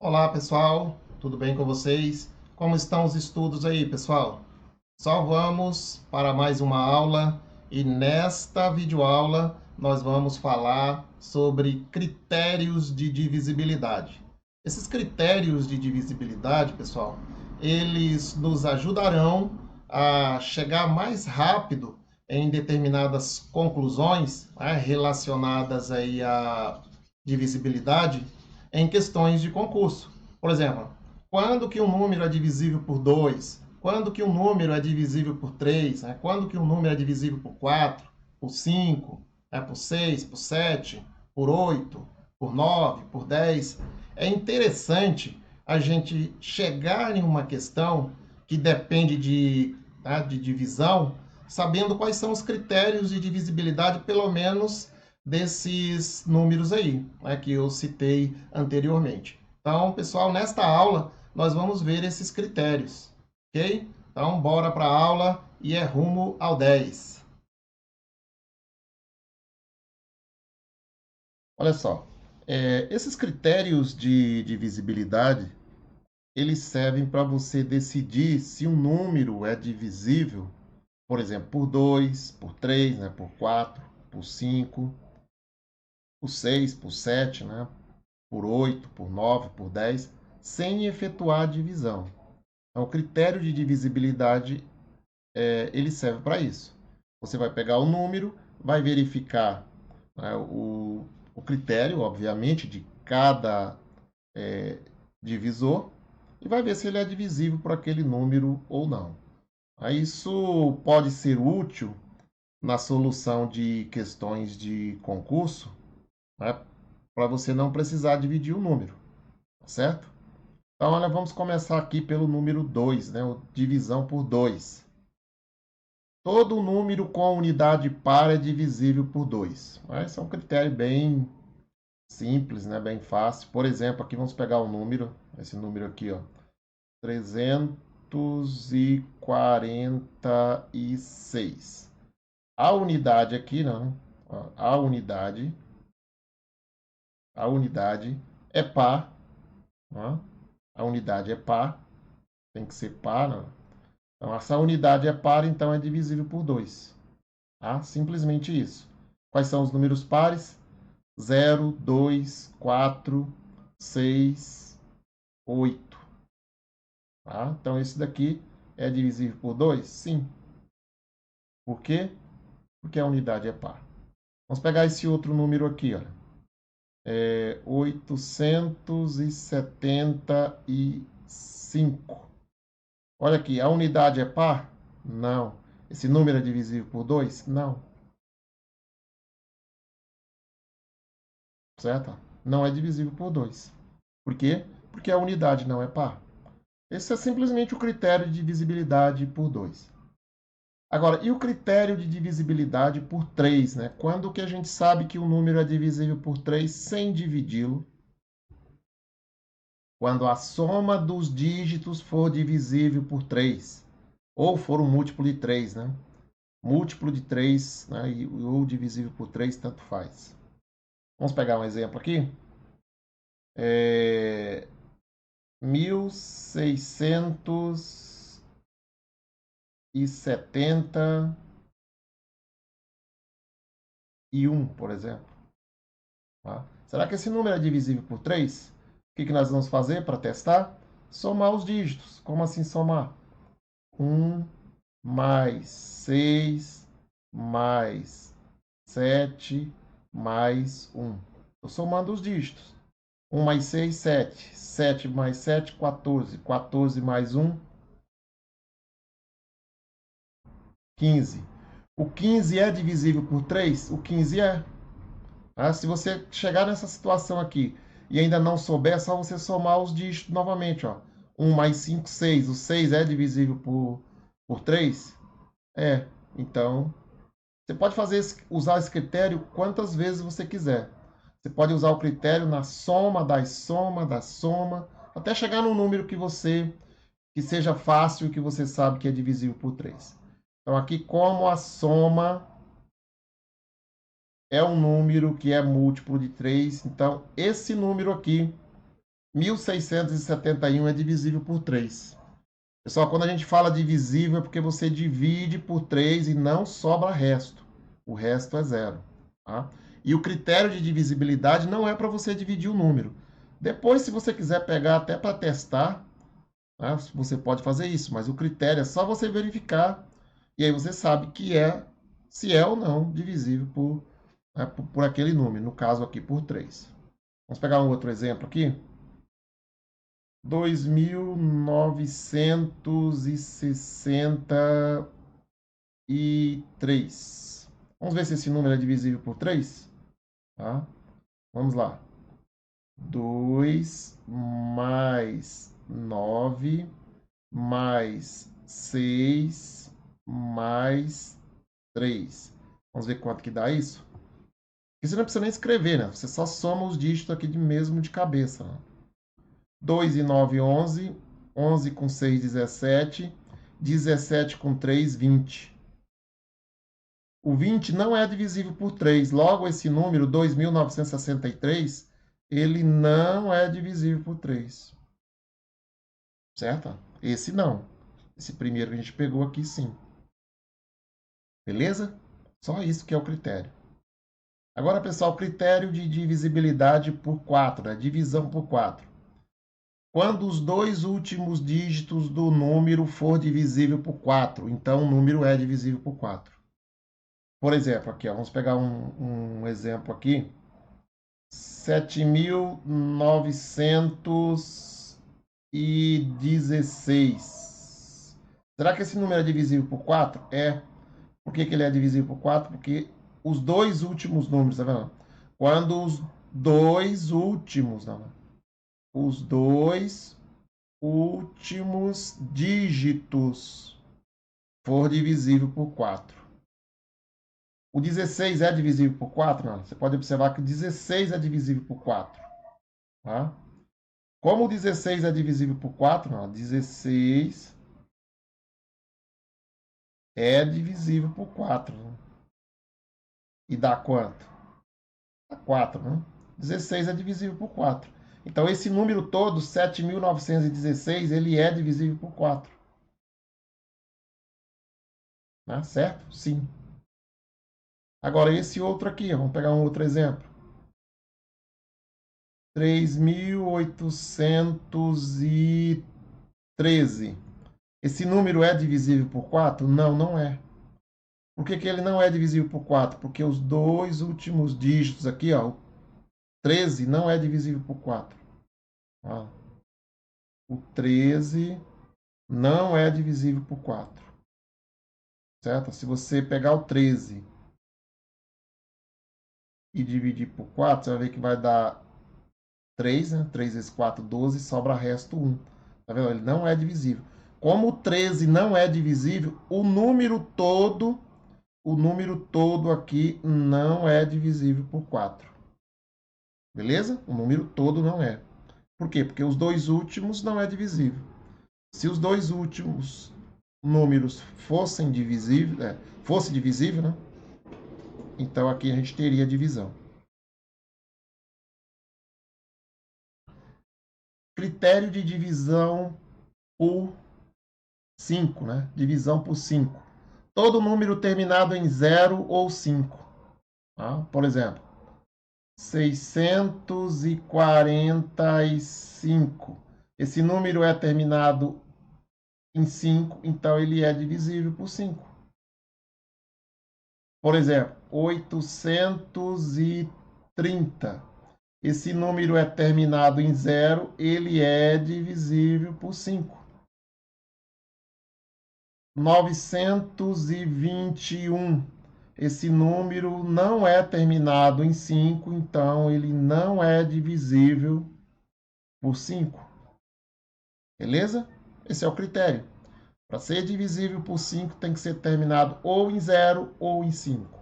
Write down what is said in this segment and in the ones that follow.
Olá, pessoal, tudo bem com vocês? Como estão os estudos aí, pessoal? Só vamos para mais uma aula e nesta videoaula nós vamos falar sobre critérios de divisibilidade. Esses critérios de divisibilidade, pessoal, eles nos ajudarão a chegar mais rápido em determinadas conclusões, né, relacionadas aí à divisibilidade em questões de concurso. Por exemplo, quando que um número é divisível por 2? Quando que um número é divisível por 3? Né? Quando que um número é divisível por 4? Por 5? Né? Por 6? Por 7? Por 8? Por 9? Por 10? É interessante a gente chegar em uma questão que depende de divisão, sabendo quais são os critérios de divisibilidade, pelo menos desses números aí, né, que eu citei anteriormente. Então, pessoal, nesta aula nós vamos ver esses critérios, ok? Então, bora para a aula e é rumo ao 10. Olha só, esses critérios de divisibilidade, eles servem para você decidir se um número é divisível, por exemplo, por 2, por 3, né, por 4, por 5, por 6, por 7, né, por 8, por 9, por 10, sem efetuar a divisão. Então, o critério de divisibilidade, ele serve para isso. Você vai pegar o número, vai verificar, né, o critério, obviamente, de cada divisor e vai ver se ele é divisível por aquele número ou não. Isso pode ser útil na solução de questões de concurso, né, para você não precisar dividir o número, tá certo? Então, olha, vamos começar aqui pelo número 2, né, divisão por 2. Todo número com unidade par é divisível por 2. Esse é um critério bem simples, né? Bem fácil. Por exemplo, aqui vamos pegar um número, esse número aqui, ó, 346. A unidade aqui, não, a unidade é par, ó, a unidade é par, tem que ser par, não. Então, essa unidade é par, então é divisível por 2. Tá? Simplesmente isso. Quais são os números pares? 0, 2, 4, 6, 8. Tá? Então, esse daqui é divisível por 2? Sim. Por quê? Porque a unidade é par. Vamos pegar esse outro número aqui, olha. 875. Olha aqui, a unidade é par? Não. Esse número é divisível por 2? Não. Certo? Não é divisível por 2. Por quê? Porque a unidade não é par. Esse é simplesmente o critério de divisibilidade por 2. Agora, e o critério de divisibilidade por 3, né? Quando que a gente sabe que o número é divisível por 3 sem dividi-lo? Quando a soma dos dígitos for divisível por 3, ou for um múltiplo de 3, né? Múltiplo de 3, né? Ou divisível por 3, tanto faz. Vamos pegar um exemplo aqui. 1671, por exemplo. Tá? Será que esse número é divisível por 3? O que nós vamos fazer para testar? Somar os dígitos. Como assim somar? 1 mais 6 mais 7 mais 1. Estou somando os dígitos. 1 mais 6, 7. 7 mais 7, 14. 14 mais 1, 15. O 15 é divisível por 3? O 15 é. Se você chegar nessa situação aqui e ainda não souber, é só você somar os dígitos novamente. Ó. 1 mais 5, 6. O 6 é divisível por 3? É. Então, você pode usar esse critério quantas vezes você quiser. Você pode usar o critério na soma, da soma, até chegar num número que seja fácil e que você sabe que é divisível por 3. Então, aqui, como a soma é um número que é múltiplo de 3, então esse número aqui 1.671 é divisível por 3. Pessoal, quando a gente fala divisível é porque você divide por 3 e não sobra resto. O resto é zero. Tá? E o critério de divisibilidade não é para você dividir o número. Depois, se você quiser pegar até para testar, tá? Você pode fazer isso, mas o critério é só você verificar e aí você sabe que se é ou não divisível por aquele número, no caso aqui por 3. Vamos pegar um outro exemplo aqui. 2.963. Vamos ver se esse número é divisível por 3? Tá? Vamos lá. 2 mais 9 mais 6 mais 3. Vamos ver quanto que dá isso? E você não precisa nem escrever, né? Você só soma os dígitos aqui mesmo de cabeça. 2 e 9, 11. 11 com 6, 17. 17 com 3, 20. O 20 não é divisível por 3. Logo, esse número, 2.963, ele não é divisível por 3. Certo? Esse não. Esse primeiro que a gente pegou aqui, sim. Beleza? Só isso que é o critério. Agora, pessoal, critério de divisibilidade por 4, né? Divisão por 4. Quando os dois últimos dígitos do número for divisível por 4, então o número é divisível por 4. Por exemplo, aqui, ó, vamos pegar um exemplo aqui. 7.916. Será que esse número é divisível por 4? É. Por que ele é divisível por 4? Porque os dois últimos números, tá vendo? Quando os dois últimos, não, os dois últimos dígitos for divisível por 4. O 16 é divisível por 4? Não. Você pode observar que o 16 é divisível por 4. Tá? Como o 16 é divisível por 4, não, 16 é divisível por 4. Né? E dá quanto? Dá 4, né? 16 é divisível por 4. Então, esse número todo, 7.916, ele é divisível por 4. Né? Certo? Sim. Agora, esse outro aqui, vamos pegar um outro exemplo. 3.813. Esse número é divisível por 4? Não, não é. Por que ele não é divisível por 4? Porque os dois últimos dígitos aqui, ó, 13 não é divisível por 4. Ó, o 13 não é divisível por 4. Certo? Se você pegar o 13 e dividir por 4, você vai ver que vai dar 3, né? 3 vezes 4, 12, sobra resto 1. Tá vendo? Ele não é divisível. Como o 13 não é divisível, o número todo aqui não é divisível por 4. Beleza? O número todo não é. Por quê? Porque os dois últimos não é divisível. Se os dois últimos números fosse divisível, né? Então aqui a gente teria divisão. Critério de divisão por 5, né? Divisão por 5. Todo número terminado em 0 ou 5. Tá? Por exemplo, 645. Esse número é terminado em 5, então ele é divisível por 5. Por exemplo, 830. Esse número é terminado em 0, ele é divisível por 5. 921. Esse número não é terminado em 5, então ele não é divisível por 5. Beleza? Esse é o critério. Para ser divisível por 5, tem que ser terminado ou em 0 ou em 5.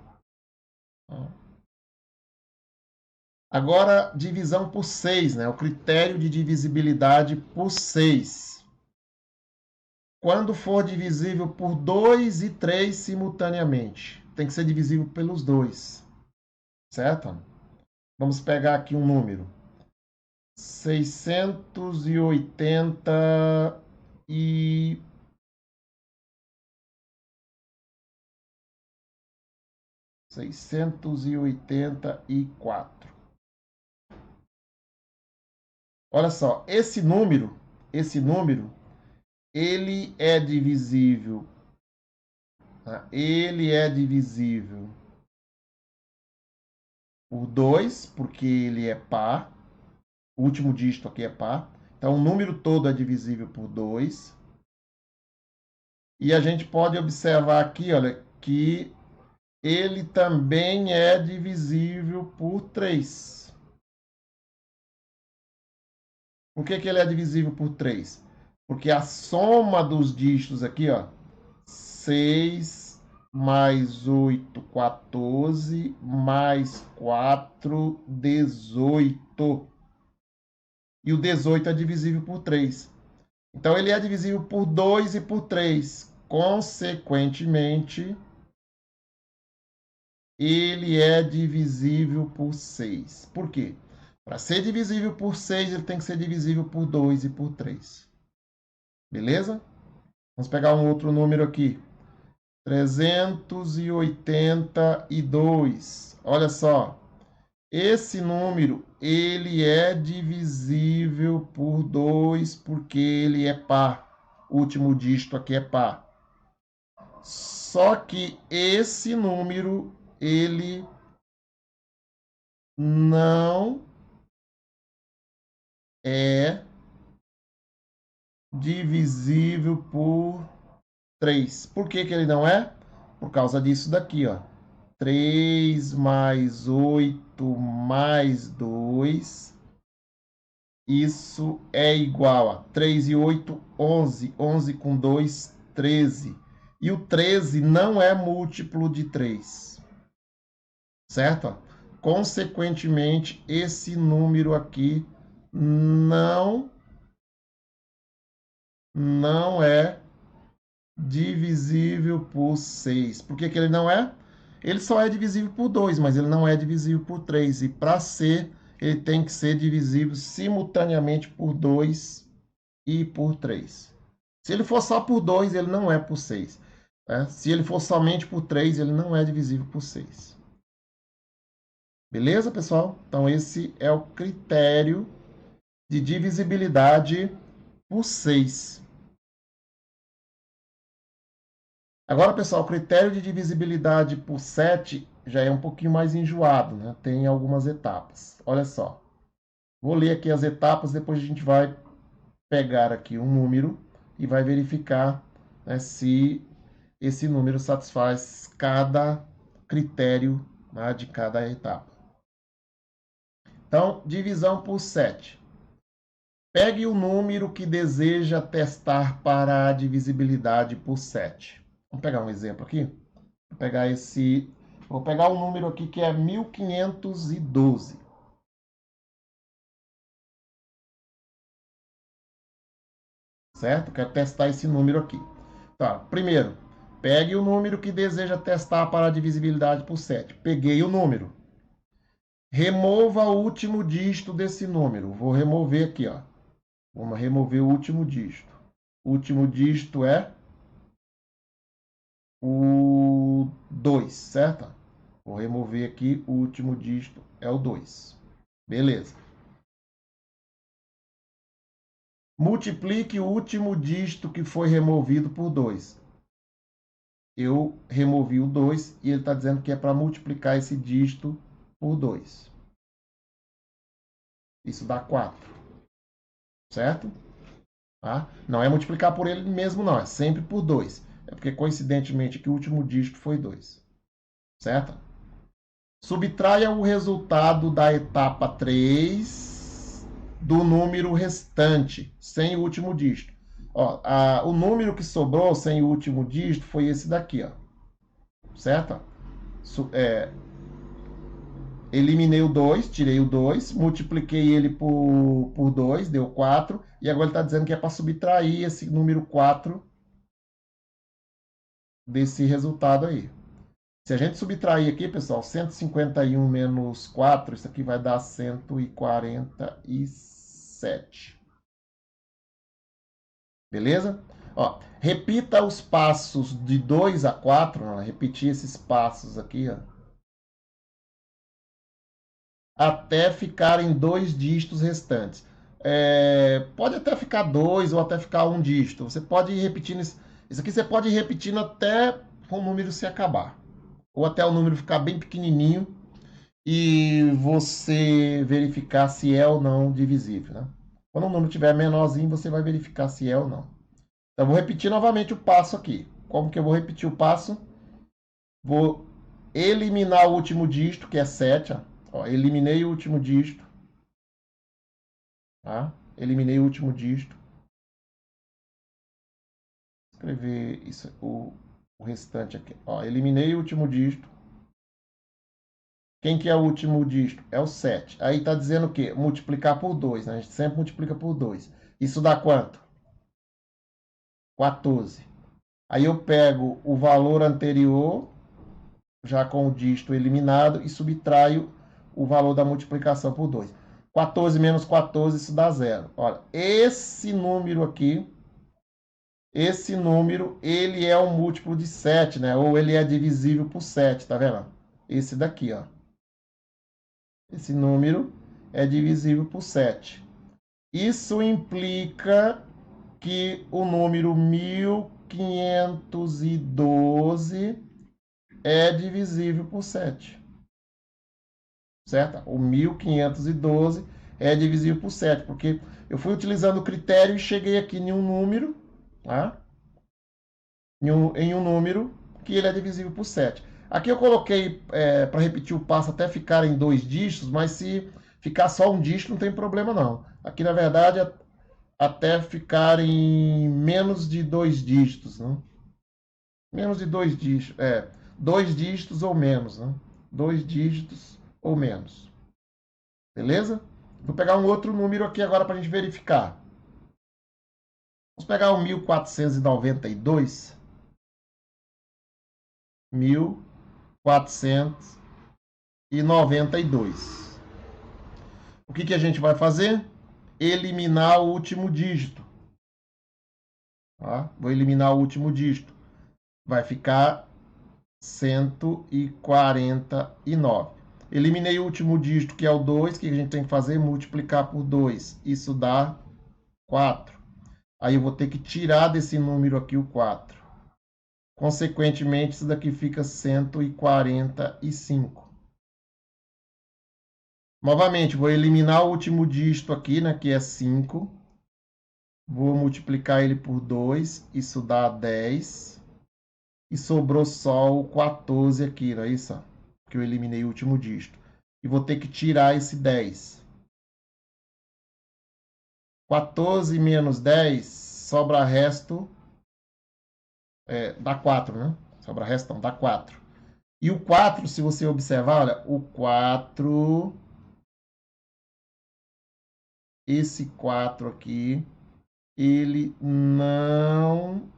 Agora, divisão por 6, né? O critério de divisibilidade por 6. Quando for divisível por 2 e 3 simultaneamente, tem que ser divisível pelos 2. Certo? Vamos pegar aqui um número. 680 e 684. Olha só, esse número, ele é divisível, tá? Ele é divisível por 2, porque ele é par. O último dígito aqui é par. Então, o número todo é divisível por 2. E a gente pode observar aqui, olha, que ele também é divisível por 3. Por que ele é divisível por 3? Porque a soma dos dígitos aqui, ó, 6 mais 8, 14, mais 4, 18. E o 18 é divisível por 3. Então, ele é divisível por 2 e por 3. Consequentemente, ele é divisível por 6. Por quê? Para ser divisível por 6, ele tem que ser divisível por 2 e por 3. Beleza? Vamos pegar um outro número aqui. 382. Olha só. Esse número, ele é divisível por 2 porque ele é par. O último dígito aqui é par. Só que esse número, ele não é divisível por 3. Por que ele não é? Por causa disso daqui, ó. 3 mais 8 mais 2. Isso é igual a 3 e 8, 11. 11 com 2, 13. E o 13 não é múltiplo de 3. Certo? Consequentemente, esse número aqui não é divisível por 6. Por que ele não é? Ele só é divisível por 2, mas ele não é divisível por 3. E para ser, ele tem que ser divisível simultaneamente por 2 e por 3. Se ele for só por 2, ele não é por 6. Né? Se ele for somente por 3, ele não é divisível por 6. Beleza, pessoal? Então, esse é o critério de divisibilidade por 6. Agora, pessoal, o critério de divisibilidade por 7 já é um pouquinho mais enjoado, né? Tem algumas etapas. Olha só. Vou ler aqui as etapas, depois a gente vai pegar aqui um número e vai verificar, né, se esse número satisfaz cada critério, né, de cada etapa. Então, divisão por 7. Pegue o número que deseja testar para a divisibilidade por 7. Vamos pegar um exemplo aqui? Vou pegar um número aqui que é 1512. Certo? Quero testar esse número aqui. Tá, primeiro, pegue o número que deseja testar para a divisibilidade por 7. Peguei o número. Remova o último dígito desse número. Vou remover aqui, ó. Vamos remover o último dígito. O último dígito é o 2, certo? Vou remover aqui, o último dígito é o 2. Beleza. Multiplique o último dígito que foi removido por 2. Eu removi o 2 e ele está dizendo que é para multiplicar esse dígito por 2. Isso dá 4. Certo? Tá? Não é multiplicar por ele mesmo, não. É sempre por 2. É porque, coincidentemente, que o último dígito foi 2. Certo? Subtraia o resultado da etapa 3 do número restante, sem o último dígito. Ó, o número que sobrou sem o último dígito foi esse daqui, ó. Certo? Eliminei o 2, tirei o 2, multipliquei ele por 2, deu 4. E agora ele está dizendo que é para subtrair esse número 4 desse resultado aí. Se a gente subtrair aqui, pessoal, 151 menos 4, isso aqui vai dar 146. 7. Beleza? Ó, repita os passos de 2 a 4, ó, repetir esses passos aqui, ó, até ficarem 2 dígitos restantes. Pode até ficar 2 ou até ficar 1 dígito. Você pode ir repetindo isso aqui, você pode ir repetindo até o número se acabar, ou até o número ficar bem pequenininho e você verificar se é ou não divisível, né? Quando o número estiver menorzinho, você vai verificar se é ou não. Então, vou repetir novamente o passo aqui. Como que eu vou repetir o passo? Vou eliminar o último dígito, que é 7. Ó, eliminei o último dígito. Tá? Eliminei o último dígito. Vou escrever isso, o restante aqui. Ó, eliminei o último dígito. Quem que é o último dígito? É o 7. Aí está dizendo o quê? Multiplicar por 2. Né? A gente sempre multiplica por 2. Isso dá quanto? 14. Aí eu pego o valor anterior, já com o dígito eliminado, e subtraio o valor da multiplicação por 2. 14 menos 14, isso dá 0. Olha, esse número aqui, ele é um múltiplo de 7, né? Ou ele é divisível por 7, tá vendo? Esse daqui, ó. Esse número é divisível por 7. Isso implica que o número 1512 é divisível por 7. Certo? O 1512 é divisível por 7, porque eu fui utilizando o critério e cheguei aqui em um número, tá? Em um número que ele é divisível por 7. Aqui eu coloquei para repetir o passo até ficar em 2 dígitos, mas se ficar só um dígito não tem problema não. Aqui na verdade até ficar em menos de 2 dígitos, né? Menos de 2 dígitos, 2 dígitos ou menos, né? 2 dígitos ou menos. Beleza? Vou pegar um outro número aqui agora para a gente verificar. Vamos pegar o 1492. 1492. O que a gente vai fazer? Eliminar o último dígito. Tá? Vou eliminar o último dígito. Vai ficar 149. Eliminei o último dígito, que é o 2. O que a gente tem que fazer? Multiplicar por 2. Isso dá 4. Aí eu vou ter que tirar desse número aqui o 4. Consequentemente, isso daqui fica 145. Novamente, vou eliminar o último dígito aqui, né, que é 5. Vou multiplicar ele por 2. Isso dá 10. E sobrou só o 14 aqui, não é isso? Que eu eliminei o último dígito. E vou ter que tirar esse 10. 14 menos 10, sobra resto... dá 4, né? Sobra resto, não, dá 4. E o 4, se você observar, olha, o 4... Esse 4 aqui, ele não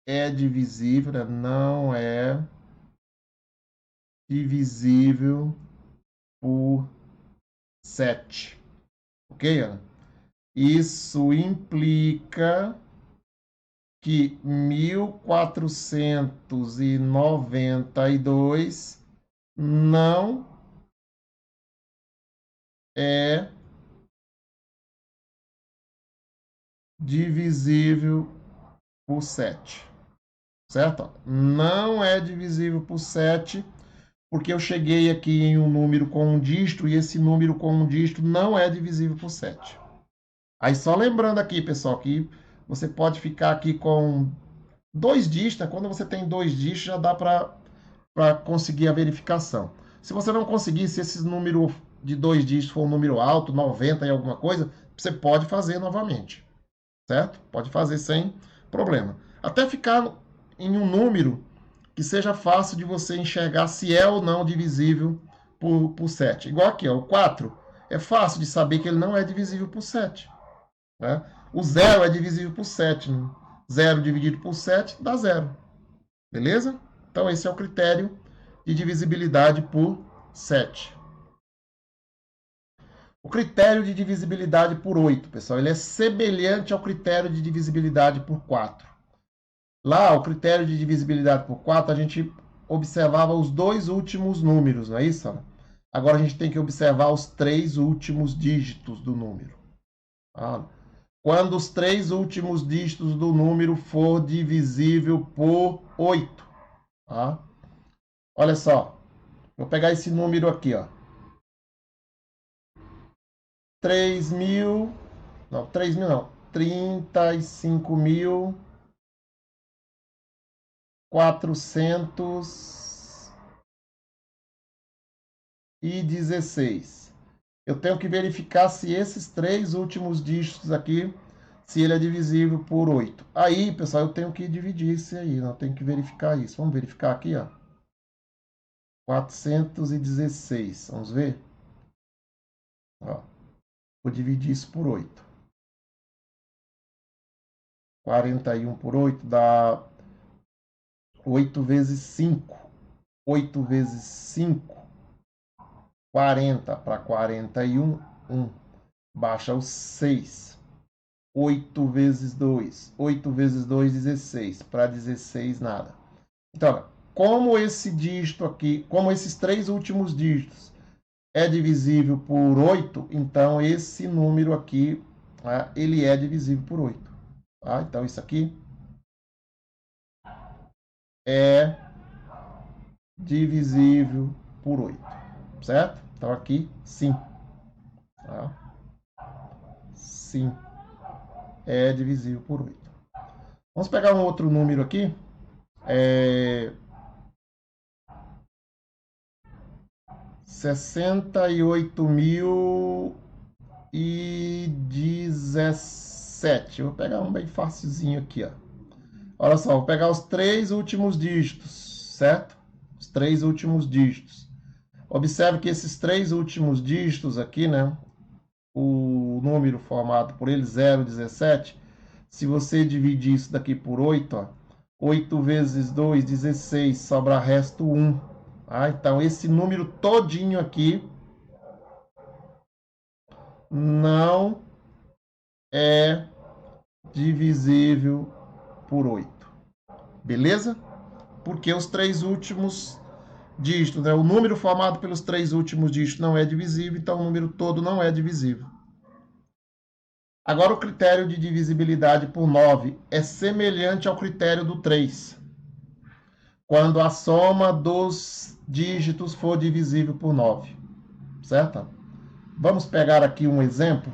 é divisível, né? Não é divisível por 7. Ok? Isso implica que 1492 não é divisível por 7. Certo? Não é divisível por 7, porque eu cheguei aqui em um número com um dígito, e esse número com um dígito não é divisível por 7. Aí só lembrando aqui, pessoal, que você pode ficar aqui com 2 dígitos, né? Quando você tem 2 dígitos, já dá para conseguir a verificação. Se você não conseguir, se esse número de 2 dígitos for um número alto, 90 e alguma coisa, você pode fazer novamente. Certo? Pode fazer sem problema. Até ficar em um número que seja fácil de você enxergar se é ou não divisível por 7. Igual aqui, ó, o 4 é fácil de saber que ele não é divisível por 7. Né? O 0 é divisível por 7. Né? 0 dividido por 7 dá 0. Beleza? Então esse é o critério de divisibilidade por 7. O critério de divisibilidade por 8, pessoal, ele é semelhante ao critério de divisibilidade por 4. Lá, o critério de divisibilidade por 4, a gente observava os dois últimos números, não é isso, Ana? Agora a gente tem que observar os três últimos dígitos do número. Tá? Quando os três últimos dígitos do número for divisível por 8. Tá? Olha só, vou pegar esse número aqui, ó. 3.000, não, 3.000 não, 35.416. Eu tenho que verificar se esses três últimos dígitos aqui, se ele é divisível por 8. Aí, pessoal, eu tenho que dividir isso aí, eu tenho que verificar isso. Vamos verificar aqui, ó. 416, vamos ver? Ó, vou dividir isso por 8. 41 por 8 dá 8 vezes 5. 8 vezes 5, 40 para 41, 1. Baixa o 6. 8 vezes 2. 8 vezes 2, 16. Para 16, nada. Então, como esse dígito aqui, como esses três últimos dígitos é divisível por 8, então esse número aqui, ele é divisível por 8. Tá? Então, isso aqui é divisível por 8. Certo? Então, aqui, sim. Tá? Sim, é divisível por 8. Vamos pegar um outro número aqui. 68.017. Vou pegar um bem facilzinho aqui, ó. Olha só, vou pegar os três últimos dígitos, certo? Os três últimos dígitos. Observe que esses três últimos dígitos aqui, né? O número formado por ele, 0,17, se você dividir isso daqui por 8, ó, 8 vezes 2, 16, sobra resto 1. Então, esse número todinho aqui não é divisível por 8. Beleza? Porque os três últimos dígitos, né? O número formado pelos três últimos dígitos não é divisível, então o número todo não é divisível. Agora, o critério de divisibilidade por 9 é semelhante ao critério do 3. Quando a soma dos dígitos for divisível por 9. Certo? Vamos pegar aqui um exemplo.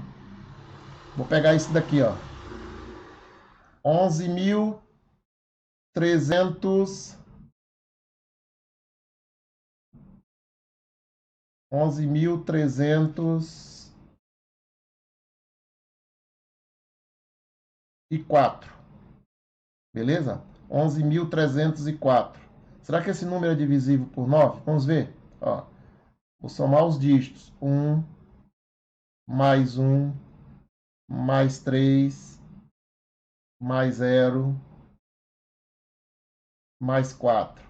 Vou pegar esse daqui, ó. 11.300 11.304. Beleza? 11.304. Será que esse número é divisível por 9? Vamos ver. Ó, vou somar os dígitos. 1, mais 1, mais 3, mais 0, mais 4.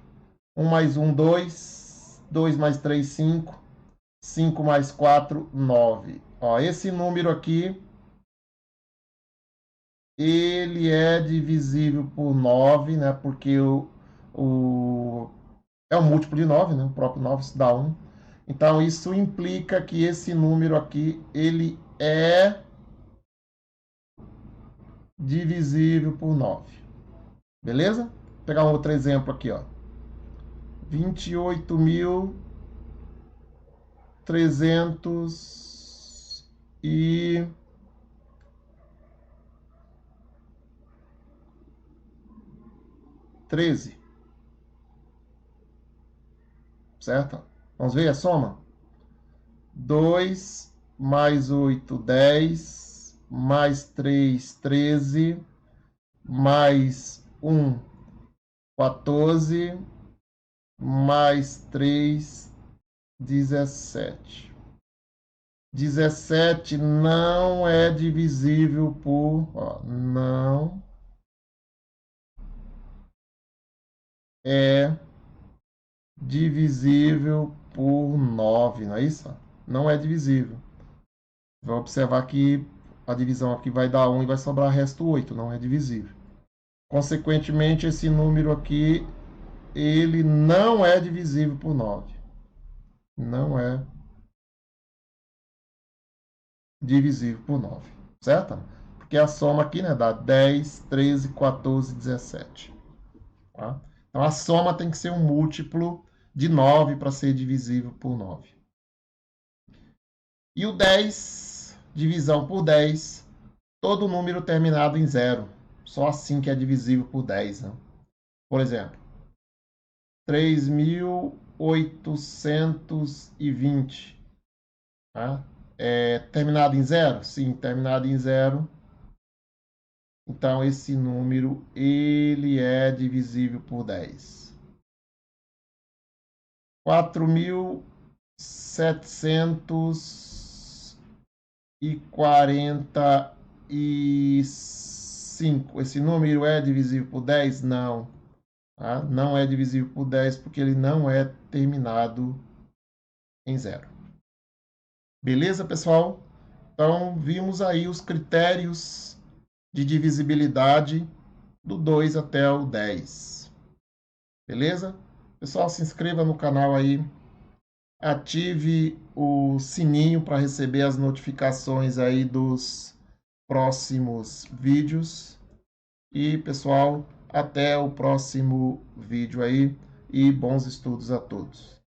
1 mais 1, 2. 2 mais 3, 5. 5 mais 4, 9. Ó, esse número aqui, ele é divisível por 9, né? Porque é um múltiplo de 9, né? O próprio 9 se dá 1. Então, isso implica que esse número aqui, ele é divisível por 9. Beleza? Vou pegar um outro exemplo aqui, ó. 28.313. Certo? Vamos ver a soma? 2 mais 8, 10, mais 3, 13, mais 1, 14, mais 3, 17. 17 não é divisível por... Ó, não é divisível por 9, não é isso? Não é divisível. Vai observar que a divisão aqui vai dar 1 e vai sobrar resto 8, não é divisível. Consequentemente, esse número aqui, ele não é divisível por 9. Não é divisível por 9, certo? Porque a soma aqui, né, dá 10, 13, 14, 17. Tá? Então, a soma tem que ser um múltiplo de 9 para ser divisível por 9. E o 10, divisão por 10, todo número terminado em 0. Só assim que é divisível por 10. Né? Por exemplo, 3.820. Tá? Terminado em 0? Sim, terminado em 0. Então, esse número ele é divisível por 10. 4.745. Esse número é divisível por 10? Não. Tá? Não é divisível por 10 porque ele não é terminado em 0. Beleza, pessoal? Então, vimos aí os critérios de divisibilidade do 2 até o 10. Beleza? Pessoal, se inscreva no canal aí. Ative o sininho para receber as notificações aí dos próximos vídeos. E, pessoal, até o próximo vídeo aí e bons estudos a todos.